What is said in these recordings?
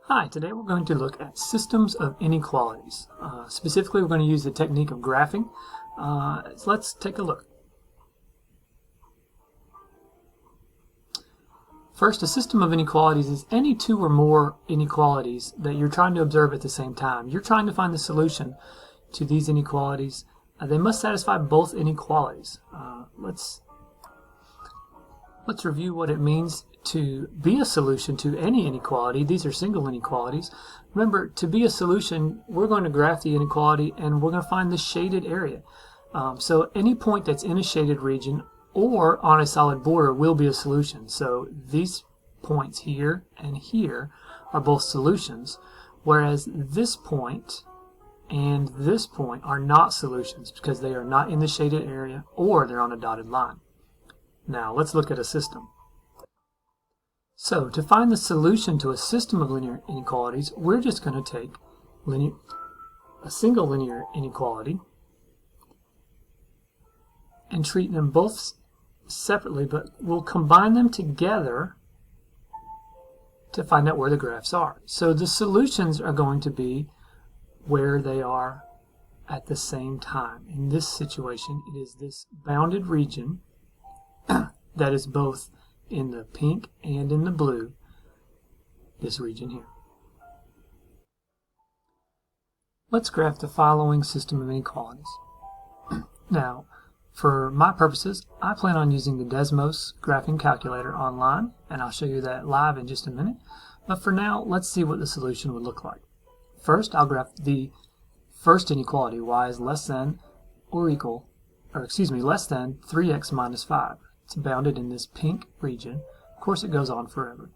Hi, today we're going to look at systems of inequalities. Specifically, we're going to use the technique of graphing. So let's take a look. First, a system of inequalities is any two or more inequalities that you're trying to observe at the same time. You're trying to find the solution to these inequalities. They must satisfy both inequalities. Let's review what it means to be a solution to any inequality. These are single inequalities. Remember, to be a solution, we're going to graph the inequality and we're going to find the shaded area. So any point that's in a shaded region or on a solid border will be a solution. So these points here and here are both solutions, whereas this point and this point are not solutions because they are not in the shaded area or they're on a dotted line. Now let's look at a system. So to find the solution to a system of linear inequalities, we're just going to take a single linear inequality and treat them both separately, but we'll combine them together to find out where the graphs are. So the solutions are going to be where they are at the same time. In this situation, it is this bounded region that is both in the pink and in the blue, this region here. Let's graph the following system of inequalities. Now, for my purposes, I plan on using the Desmos graphing calculator online, and I'll show you that live in just a minute. But for now, let's see what the solution would look like. First, I'll graph the first inequality, y is less than or equal, or excuse me, less than 3x minus 5. It's bounded in this pink region. Of course, it goes on forever.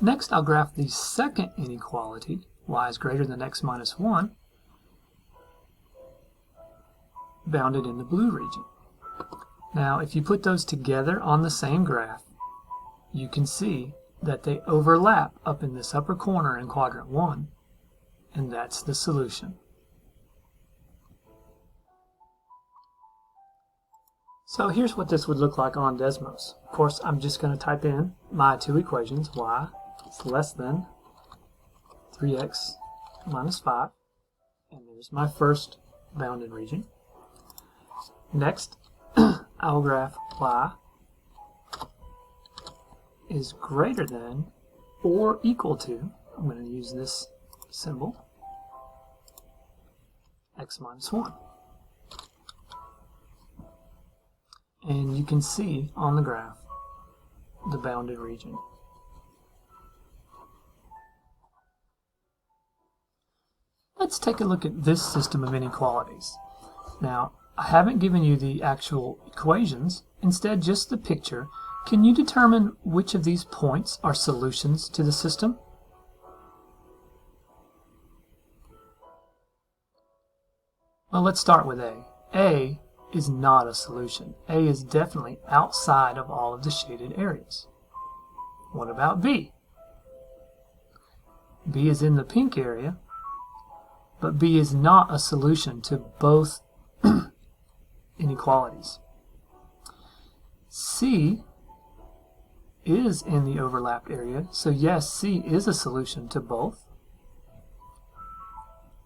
Next, I'll graph the second inequality, y is greater than x minus 1, bounded in the blue region. Now, if you put those together on the same graph, you can see that they overlap up in this upper corner in quadrant 1, and that's the solution. So here's what this would look like on Desmos. Of course, I'm just going to type in my two equations. Y is less than 3x minus 5. And there's my first bounded region. Next, I'll graph y is greater than or equal to, I'm going to use this symbol, x minus 1. And you can see on the graph the bounded region. Let's take a look at this system of inequalities. Now, I haven't given you the actual equations, instead just the picture. Can you determine which of these points are solutions to the system? Well, let's start with A. A is not a solution. A is definitely outside of all of the shaded areas. What about B? B is in the pink area, but B is not a solution to both inequalities. C is in the overlapped area, so yes, C is a solution to both.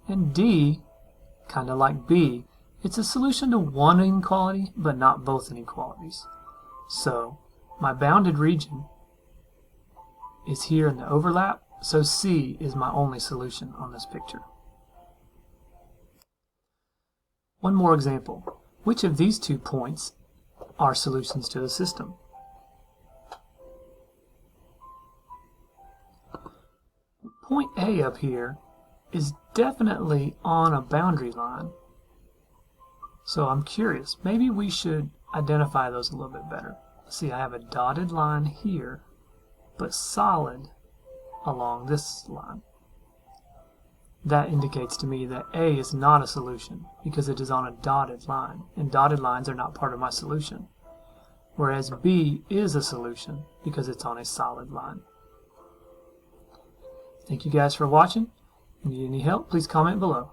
And D, kind of like B, it's a solution to one inequality, but not both inequalities. So my bounded region is here in the overlap, so C is my only solution on this picture. One more example. Which of these 2 points are solutions to the system? Point A up here is definitely on a boundary line. So I'm curious, maybe we should identify those a little bit better. See, I have a dotted line here, but solid along this line. That indicates to me that A is not a solution because it is on a dotted line, and dotted lines are not part of my solution. Whereas B is a solution because it's on a solid line. Thank you guys for watching. If you need any help, please comment below.